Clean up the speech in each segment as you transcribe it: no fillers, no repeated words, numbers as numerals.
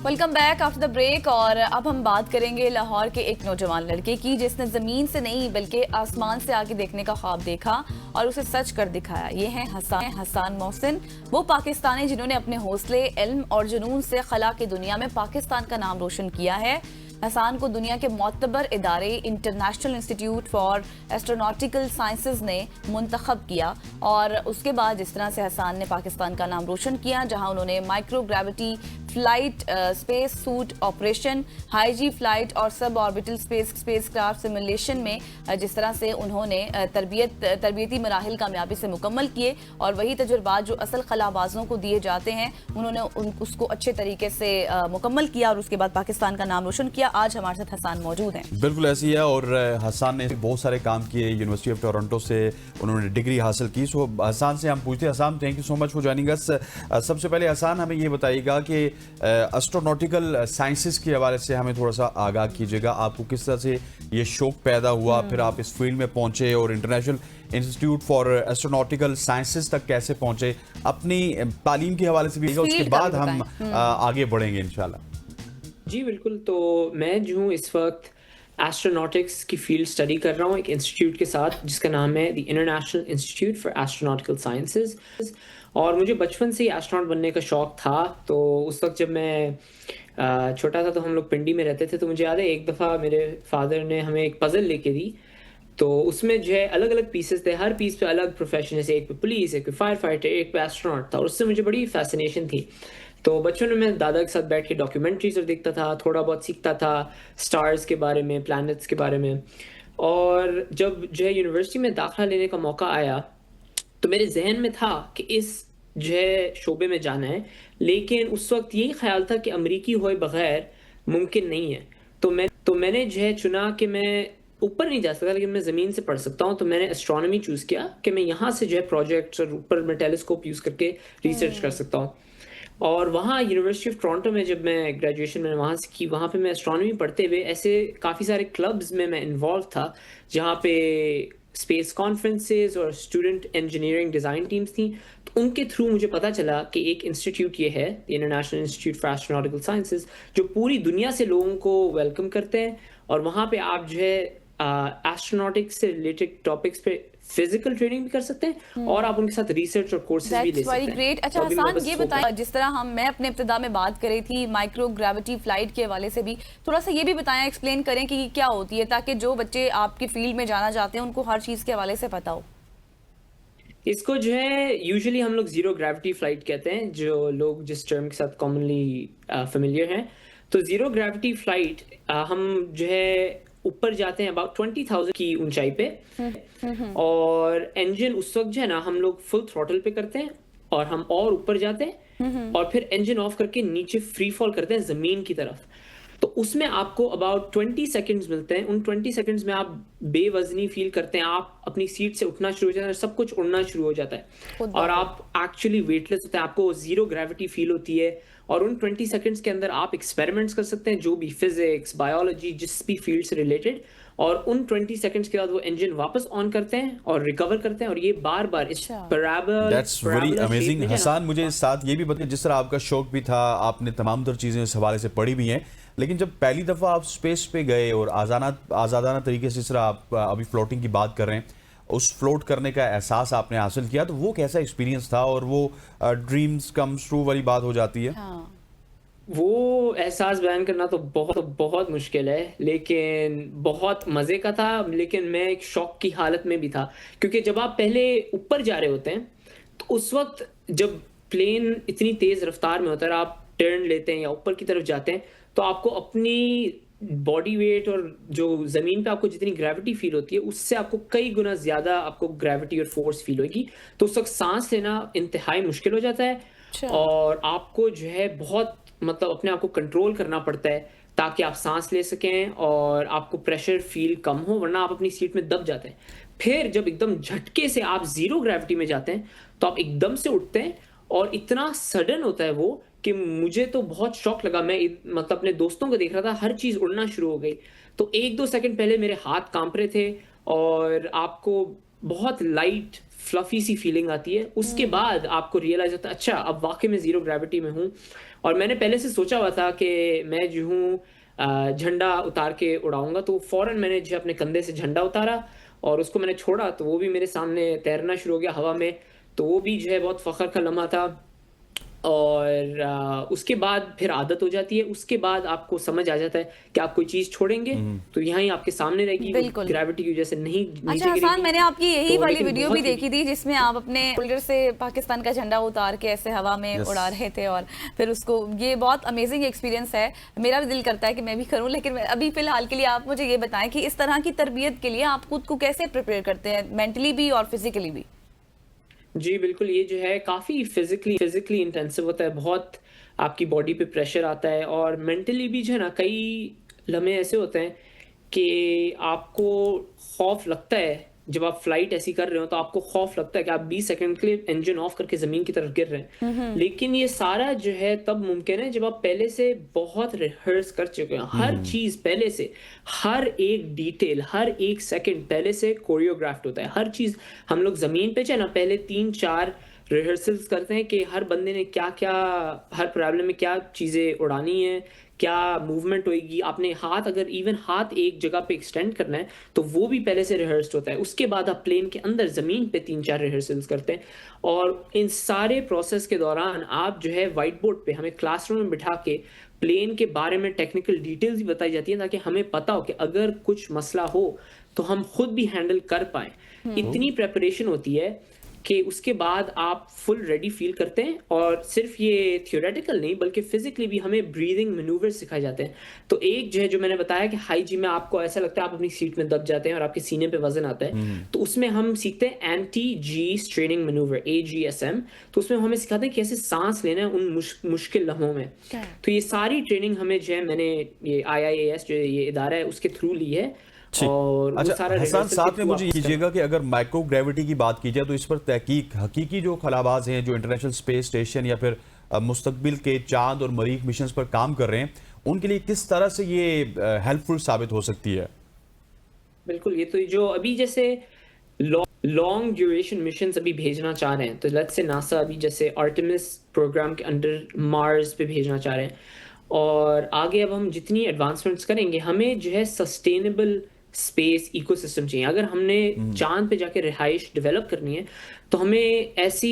Welcome back after the break. और अब हम बात करेंगे लाहौर के एक नौजवान लड़के की जिसने ज़मीन से नहीं बल्कि आसमान से आगे देखने का ख्वाब देखा और उसे सच कर दिखाया। ये हैं हसन मोहसिन, वो पाकिस्तानी जिन्होंने अपने हौसले, इल्म और जुनून से खला की दुनिया में पाकिस्तान का नाम रोशन किया है। हसन को दुनिया के मोतबर इदारे international institute for astronautical sciences ने मुंतखब किया और उसके बाद जिस तरह से हसन ने पाकिस्तान का नाम रोशन किया, जहां उन्होंने micro gravity flight, space suit operation, high G flight और sub orbital space craft simulation में जिस तरह से उन्होंने तरबियती मराहिल कामयाबी से मुकम्मल किए और वही तजुर्बात जो असल खलाबाजों को दिए जाते हैं उन्होंने उसको अच्छे तरीके से मुकम्मल किया और उसके बाद पाकिस्तान का नाम रोशन किया। आज हमारे साथ हसन मौजूद हैं। बिल्कुल ऐसी है और हसन ने बहुत सारे काम किए, यूनिवर्सिटी ऑफ टोरंटो से उन्होंने डिग्री हासिल की। सो हसन से हम पूछते हैं। Hasan, thank you so much for joining us. सबसे पहले हसन हमें ये बताइएगा कि एस्ट्रोनॉटिकल साइंसेस के हवाले से हमें थोड़ा सा आगाह कीजिएगा। आपको किस तरह से ये शौक पैदा हुआ, फिर आप इस फील्ड में पहुंचे और international institute for astronautical sciences तक कैसे पहुंचे, अपनी तालीम के हवाले से भी, उसके बाद हम आगे बढ़ेंगे इंशाल्लाह। जी बिल्कुल। तो मैं जो हूँ इस वक्त एस्ट्रोनॉटिक्स की फील्ड स्टडी कर रहा हूँ एक इंस्टीट्यूट के साथ जिसका नाम है the international institute for astronautical sciences. और मुझे बचपन से ही एस्ट्रोनॉट बनने का शौक़ था। तो उस वक्त जब मैं छोटा था तो हम लोग पिंडी में रहते थे। तो मुझे याद है एक दफ़ा मेरे फादर ने हमें एक पज़ल लेके दी। तो उसमें जो है अलग अलग पीसेस थे, हर पीस पे अलग प्रोफेशन, जैसे एक पे पुलिस, एक पे फायर फाइटर, एक पे एस्ट्रोनॉट था। और उससे मुझे बड़ी फैसिनेशन थी। तो बचपन में मैं दादा के साथ बैठ के डॉक्यूमेंट्रीज और देखता था, थोड़ा बहुत सीखता था स्टार्स के बारे में, प्लैनेट्स के बारे में। और जब जो है यूनिवर्सिटी में दाखिला लेने का मौका आया तो मेरे जहन में था कि इस जो है शोबे में जाना है, लेकिन उस वक्त यही ख्याल था कि अमरीकी होए बगैर मुमकिन नहीं है। तो मैंने जो है चुना कि मैं ऊपर नहीं जा सकता लेकिन मैं ज़मीन से पढ़ सकता हूँ। तो मैंने एस्ट्रोनॉमी चूज़ किया कि मैं यहाँ से जो है प्रोजेक्ट्स और ऊपर मैं टेलीस्कोप यूज़ करके रिसर्च कर सकता हूँ। और वहाँ यूनिवर्सिटी ऑफ टोरंटो में जब मैं ग्रेजुएशन मैंने वहाँ से की, वहाँ पे मैं एस्ट्रोनॉमी पढ़ते हुए ऐसे काफ़ी सारे क्लब्स में मैं इन्वॉल्व था जहाँ पे स्पेस कॉन्फ्रेंसेस और स्टूडेंट इंजीनियरिंग डिज़ाइन टीम्स थी। तो उनके थ्रू मुझे पता चला कि एक इंस्टीट्यूट ये है, international institute for astronautical sciences, जो पूरी दुनिया से लोगों को वेलकम करते हैं। और वहाँ पे आप जो है एस्ट्रोनॉटिक्स से रिलेटेड टॉपिक्स पे फिजिकल ट्रेनिंग भी कर सकते हैं और आप उनके साथ रिसर्च और कोर्सेज भी ले सकते हैं। ग्रेट। अच्छा हसन, ये बताएं, जिस तरह मैं अपने इब्तिदा में बात कर रही थी माइक्रो ग्रेविटी फ्लाइट के हवाले से भी थोड़ा सा ये भी बताएं, एक्सप्लेन करें कि क्या होती है, ताकि जो बच्चे आपकी फील्ड में जाना चाहते हैं उनको हर चीज़ के हवाले से पता हो। इसको जो है यूजुअली हम लोग जीरो ग्रेविटी फ्लाइट कहते हैं, जो लोग जिस टर्म के साथ कॉमनली फेमिलियर हैं। तो जीरो ग्रेविटी फ्लाइट हम जो है ऊपर जाते हैं अबाउट 20,000 की ऊंचाई पे और इंजन उस वक्त जो है ना हम लोग फुल थ्रॉटल पे करते हैं और हम और ऊपर जाते हैं और फिर इंजन ऑफ करके नीचे फ्री फॉल करते हैं जमीन की तरफ। तो उसमें आपको अबाउट 20 सेकंड्स मिलते हैं। उन 20 सेकंड्स में आप बेवजनी फील करते हैं, आप अपनी सीट से उठना शुरू हो जाता है, सब कुछ उड़ना शुरू हो जाता है और आप एक्चुअली वेटलेस होते हैं, आपको जीरो ग्रेविटी फील होती है। और उन 20 सेकंड्स के अंदर आप एक्सपेरिमेंट्स कर सकते हैं, जो भी फिजिक्स, बायोलॉजी, जिस भी फील्ड से रिलेटेड। और उन 20 सेकंड्स के बाद वो इंजन वापस ऑन करते हैं और रिकवर करते हैं और ये बार बार इस parabola. That's very amazing. Hasan, मुझे साथ ये भी बताइए, जिस तरह आपका शौक भी था, आपने तमाम तर चीज़ें इस हवाले से पढ़ी भी हैं, लेकिन जब पहली दफ़ा आप स्पेस पे गए और आज़ादाना तरीके से, जिस तरह आप अभी फ्लोटिंग की बात कर रहे हैं, उस फ्लोट करने का एहसास आपने हासिल किया, तो वो कैसा एक्सपीरियंस था? और वो ड्रीम्स कम्स ट्रू वाली बात हो जाती है। हाँ। वो एहसास बयान करना तो बहुत मुश्किल है, लेकिन बहुत मज़े का था। लेकिन मैं एक शौक की हालत में भी था, क्योंकि जब आप पहले ऊपर जा रहे होते हैं तो उस वक्त जब प्लेन इतनी तेज़ रफ्तार में होता है, आप टर्न लेते हैं या ऊपर की तरफ जाते हैं, तो आपको अपनी बॉडी वेट और जो ज़मीन पे आपको जितनी ग्रेविटी फील होती है उससे आपको कई गुना ज़्यादा आपको ग्रेविटी और फोर्स फील होगी। तो उस वक्त सांस लेना इंतहाई मुश्किल हो जाता है और आपको जो है बहुत मतलब अपने आप को कंट्रोल करना पड़ता है ताकि आप सांस ले सकें और आपको प्रेशर फील कम हो, वरना आप अपनी सीट में दब जाते हैं। फिर जब एकदम झटके से आप जीरो ग्रेविटी में जाते हैं तो आप एकदम से उठते हैं और इतना सडन होता है वो कि मुझे तो बहुत शौक लगा। मैं मतलब अपने दोस्तों को देख रहा था, हर चीज़ उड़ना शुरू हो गई। तो 1-2 सेकंड पहले मेरे हाथ कांप रहे थे और आपको बहुत लाइट फ्लफी सी फीलिंग आती है। उसके बाद आपको रियलाइज होता है अच्छा अब वाकई में जीरो ग्रेविटी में हूँ। और मैंने पहले से सोचा हुआ था कि मैं जो हूँ झंडा उतार के उड़ाऊंगा, तो फौरन मैंने जो अपने कंधे से झंडा उतारा और उसको मैंने छोड़ा तो वो भी मेरे सामने तैरना शुरू हो गया हवा में। तो वो भी जो है बहुत फख्र का लम्हा था। और उसके बाद फिर आदत हो जाती है। उसके बाद आपको समझ आ जाता है कि आप कोई चीज़ छोड़ेंगे तो यहाँ ही आपके सामने रहेगी, वो बिल्कुल। ग्रेविटी की वजह से नहीं नीचे अच्छा हसान, गिरेगी। मैंने आपकी यही तो वाली लेकिन वीडियो बहुत भी देखी थी जिसमें आप अपने शोल्डर से पाकिस्तान का झंडा उतार के ऐसे हवा में Yes. उड़ा रहे थे और फिर उसको, ये बहुत अमेजिंग एक्सपीरियंस है। मेरा भी दिल करता है कि मैं भी करूं, लेकिन अभी फिलहाल के लिए आप मुझे ये बताएं कि इस तरह की तरबियत के लिए आप खुद को कैसे प्रिपेयर करते हैं, मेंटली भी और फिजिकली भी? जी, बिल्कुल, ये जो है काफ़ी फिज़िकली इंटेंसिव होता है, बहुत आपकी बॉडी पे प्रेशर आता है। और मेंटली भी जो है ना, कई लम्हे ऐसे होते हैं कि आपको खौफ लगता है। जब आप फ्लाइट ऐसी कर रहे हो तो आपको खौफ लगता है कि आप 20 सेकंड के लिए इंजन ऑफ करके ज़मीन की तरफ गिर रहे हैं। लेकिन ये सारा जो है तब मुमकिन है जब आप पहले से बहुत रिहर्स कर चुके हो। हर चीज़ पहले से, हर एक डिटेल, हर एक सेकंड पहले से कोरियोग्राफ्ड होता है। हर चीज़ हम लोग ज़मीन पे जो है ना, पहले 3-4 रिहर्सल्स करते हैं कि हर बंदे ने क्या-क्या, हर प्रॉब्लम में क्या चीज़ें उड़ानी है, क्या मूवमेंट होएगी। आपने हाथ, अगर इवन हाथ एक जगह पे एक्सटेंड करना है तो वो भी पहले से रिहर्स्ड होता है। उसके बाद आप प्लेन के अंदर ज़मीन पे 3-4 रिहर्सल्स करते हैं। और इन सारे प्रोसेस के दौरान आप जो है व्हाइट बोर्ड पे हमें क्लासरूम में बिठा के प्लेन के बारे में टेक्निकल डिटेल्स भी बताई जाती है, ताकि हमें पता हो कि अगर कुछ मसला हो तो हम खुद भी हैंडल कर पाएँ। इतनी प्रिपरेशन होती है कि उसके बाद आप फुल रेडी फील करते हैं। और सिर्फ ये थियोरेटिकल नहीं बल्कि फिजिकली भी हमें ब्रीदिंग मैनूवर सिखाए जाते हैं। तो एक जो है, जो मैंने बताया कि हाई जी में आपको ऐसा लगता है आप अपनी सीट में दब जाते हैं और आपके सीने पे वजन आता है, तो उसमें हम सीखते हैं एंटी जी स्ट्रेनिंग मैनूवर, AGSM। तो उसमें हमें सिखाते हैं कैसे सांस लेना है उन मुश्किल लम्हों में। तो ये सारी ट्रेनिंग हमें जो है, मैंने ये IIAS जो ये इदारा है उसके थ्रू ली है। ठीक। और वो अच्छा सारा हसन, rehearsal साथ के में through मुझे आप कीजिएगा कि अगर माइक्रो ग्रेविटी की बात की जाए तो इस पर तहकीक हकीकी जो खलाबाज हैं, जो इंटरनेशनल स्पेस स्टेशन या फिर मुस्तकबिल के चांद और मरीख मिशंस पर काम कर रहे हैं, उनके लिए किस तरह से ये हेल्पफुल साबित हो सकती है? बिल्कुल, ये तो जो अभी जैसे लॉन्ग ड्यूरेशन मिशंस अभी भेजना चाह रहे हैं, तो लेट्स से नासा अभी जैसे आर्टेमिस प्रोग्राम के अंडर मार्स पे भेजना चाह रहे हैं। और आगे अब हम जितनी एडवांसमेंट्स करेंगे, हमें जो है सस्टेनेबल स्पेस इकोसिस्टम चाहिए। अगर हमने चांद पे जाके रिहाइश डेवलप करनी है तो हमें ऐसी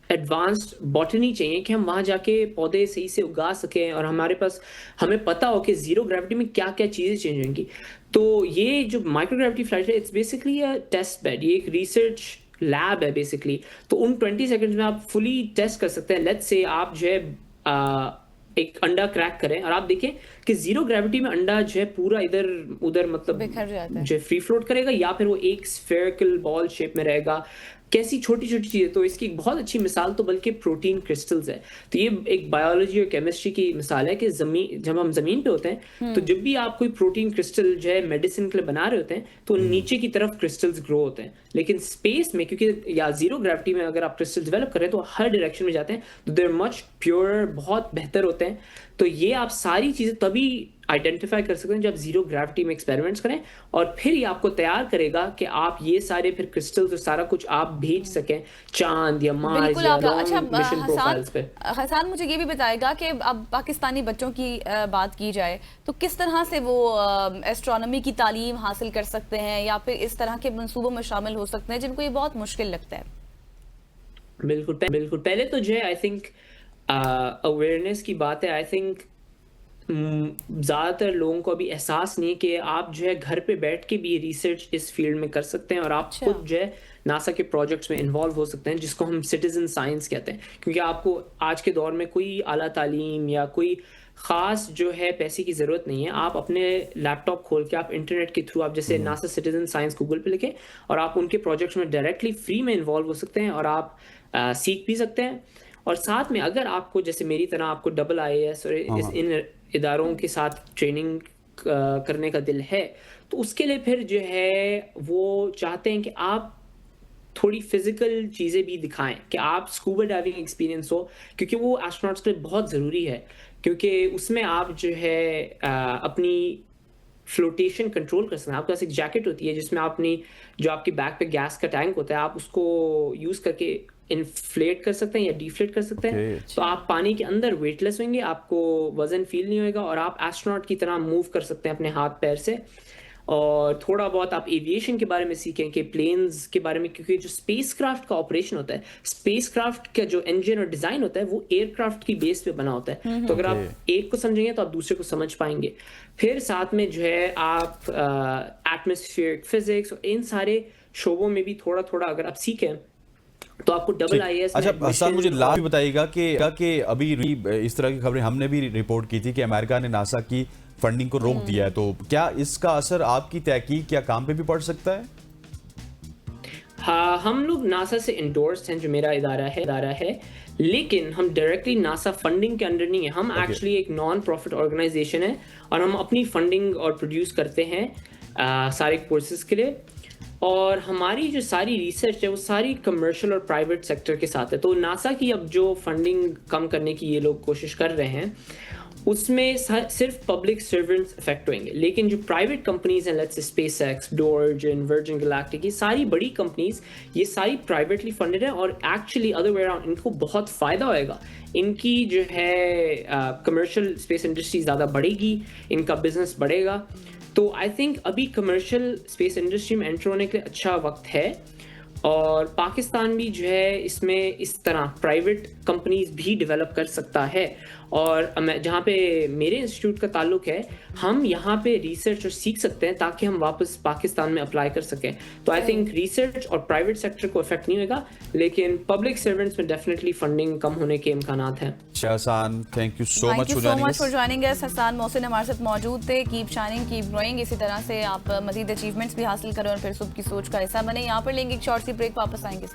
एडवांस्ड बॉटनी चाहिए कि हम वहाँ जाके पौधे सही से उगा सकें और हमारे पास, हमें पता हो कि जीरो ग्रेविटी में क्या क्या चीज़ें चेंज होंगी। तो ये जो माइक्रो ग्रेविटी फ्लाइट है, it's basically a test bed, ये एक रिसर्च लैब है बेसिकली। तो उन 20 सेकंड्स में आप फुली टेस्ट कर सकते हैं। लेट्स से आप जो है एक अंडा क्रैक करें और आप देखें कि जीरो ग्रेविटी में अंडा जो है पूरा इधर उधर मतलब बिखर जाता है। जो फ्री फ्लोट करेगा, या फिर वो एक स्फेरिकल बॉल शेप में रहेगा। कैसी छोटी छोटी चीजें। तो इसकी एक बहुत अच्छी मिसाल तो बल्कि प्रोटीन क्रिस्टल्स है। तो ये एक बायोलॉजी और केमिस्ट्री की मिसाल है कि जब हम जमीन पे होते हैं तो जब भी आप कोई प्रोटीन क्रिस्टल जो है मेडिसिन के लिए बना रहे होते हैं तो नीचे की तरफ क्रिस्टल्स ग्रो होते हैं। लेकिन स्पेस में, क्योंकि या जीरो ग्रेविटी में अगर आप क्रिस्टल डेवलप करें तो हर डायरेक्शन में जाते हैं, तो देर मच प्योर, बहुत बेहतर होते हैं। तो ये आप सारी चीजें तभी आइडेंटिफाई कर सकते हैं जब जीरो ग्रेविटी में एक्सपेरिमेंट्स करें, और फिर ये आपको तैयार करेगा कि आप ये सारे फिर क्रिस्टल्स और सारा कुछ आप भेज सकें चांद या मार्स बिल्कुल या आप। अच्छा लॉन्ग मिशन प्रोफाइल्स पे। हसान मुझे ये भी बताएगा कि अब पाकिस्तानी बच्चों की बात की जाए तो किस तरह से वो एस्ट्रोनॉमी की तालीम हासिल कर सकते हैं या फिर इस तरह के मंसूबों में शामिल हो सकते हैं जिनको ये बहुत मुश्किल लगता है? बिल्कुल पहले तो जो है, आई थिंक अवेयरनेस की बात है। आई थिंक ज़्यादातर लोगों को अभी एहसास नहीं है कि आप जो है घर पे बैठ के भी रिसर्च इस फील्ड में कर सकते हैं और आप अच्छा। खुद जो है नासा के प्रोजेक्ट्स में इन्वॉल्व हो सकते हैं, जिसको हम सिटीजन साइंस कहते हैं। क्योंकि आपको आज के दौर में कोई आला तालीम या कोई ख़ास जो है पैसे की ज़रूरत नहीं है। आप अपने लैपटॉप खोल के, आप इंटरनेट के थ्रू, आप जैसे नासा सिटीजन साइंस गूगल पे लिखें और आप उनके प्रोजेक्ट्स में डायरेक्टली फ्री में इन्वॉल्व हो सकते हैं और आप सीख भी सकते हैं। और साथ में अगर आपको जैसे मेरी तरह आपको IIAS और इन इदारों के साथ ट्रेनिंग करने का दिल है, तो उसके लिए फिर जो है वो चाहते हैं कि आप थोड़ी फिजिकल चीज़ें भी दिखाएं, कि आप स्कूबा डाइविंग एक्सपीरियंस हो, क्योंकि वो एस्ट्रोनॉट्स के लिए बहुत ज़रूरी है। क्योंकि उसमें आप जो है अपनी फ्लोटेशन कंट्रोल कर सकते हैं। आपके पास एक जैकेट होती है जिसमें आपने जो आपकी बैग पे गैस का टैंक होता है, आप उसको यूज़ करके इन्फ्लेट कर सकते हैं या डिफ्लेट कर सकते हैं। Okay. तो आप पानी के अंदर वेटलेस होंगे, आपको वजन फील नहीं होएगा और आप एस्ट्रोनॉट की तरह मूव कर सकते हैं अपने हाथ पैर से। और थोड़ा बहुत आप एविएशन के बारे में सीखें कि प्लेन्स के बारे में, क्योंकि जो स्पेसक्राफ्ट का ऑपरेशन होता है, स्पेसक्राफ्ट का जो इंजन और डिज़ाइन होता है वो एयरक्राफ्ट की बेस पे बना होता है। तो अगर आप एक को समझेंगे तो आप दूसरे को समझ पाएंगे। फिर साथ में जो है आप एटमॉस्फेरिक फिजिक्स और इन सारे शोबों में भी थोड़ा थोड़ा अगर आप सीखें तो आपको डबल IAS। अच्छा हसन, मुझे लास्ट बताइएगा कि अभी इस तरह की खबरें हमने भी रिपोर्ट की थी कि अमेरिका ने नासा की फंडिंग को रोक दिया है, तो क्या इसका असर आपकी तहकीक या काम पे भी पड़ सकता है? हाँ, हम लोग नासा से इंडोर्स हैं, जो मेरा इदारा है, लेकिन हम डायरेक्टली नासा फंडिंग के अंडर नहीं है। हम एक्चुअली एक नॉन प्रॉफिट ऑर्गेनाइजेशन है और हम अपनी फंडिंग और प्रोड्यूस करते हैं सारे कोर्सेज के लिए। और हमारी जो सारी रिसर्च है वो सारी कमर्शियल और प्राइवेट सेक्टर के साथ है। तो नासा की अब जो फंडिंग कम करने की ये लोग कोशिश कर रहे हैं उसमें सिर्फ पब्लिक सर्वेंट्स इफेक्ट होंगे, लेकिन जो प्राइवेट कंपनीज हैं, let's say SpaceX, blue origin, virgin galactic, ये सारी बड़ी कंपनीज, ये सारी प्राइवेटली फंडेड है और एक्चुअली अदर वे अराउंड इनको बहुत फ़ायदा होएगा। इनकी जो है कमर्शियल स्पेस इंडस्ट्री ज़्यादा बढ़ेगी, इनका बिजनेस बढ़ेगा। तो आई थिंक अभी कमर्शियल स्पेस इंडस्ट्री में एंटर होने के लिए अच्छा वक्त है और पाकिस्तान भी जो है इसमें इस तरह प्राइवेट कंपनीज भी डेवलप कर सकता है। और जहाँ पे मेरे इंस्टीट्यूट का ताल्लुक है, हम यहाँ पे रिसर्च और सीख सकते हैं ताकि हम वापस पाकिस्तान में अप्लाई कर सकें। तो आई थिंक रिसर्च और प्राइवेट सेक्टर को इफेक्ट नहीं होगा, लेकिन पब्लिक सर्वेंट्स में डेफिनेटली फंडिंग कम होने के इम्कानात हैं। Hasan, thank you so much for joining us. Hasan Mohsin हमारे साथ मौजूद थे। Keep shining, keep growing. इसी तरह से आप मजीद अचीवमेंट्स भी हासिल करें और फिर सुबह की सोच का हिस्सा बने। यहाँ पर लेंगे एक शॉर्ट सी ब्रेक, वापस आएंगे इस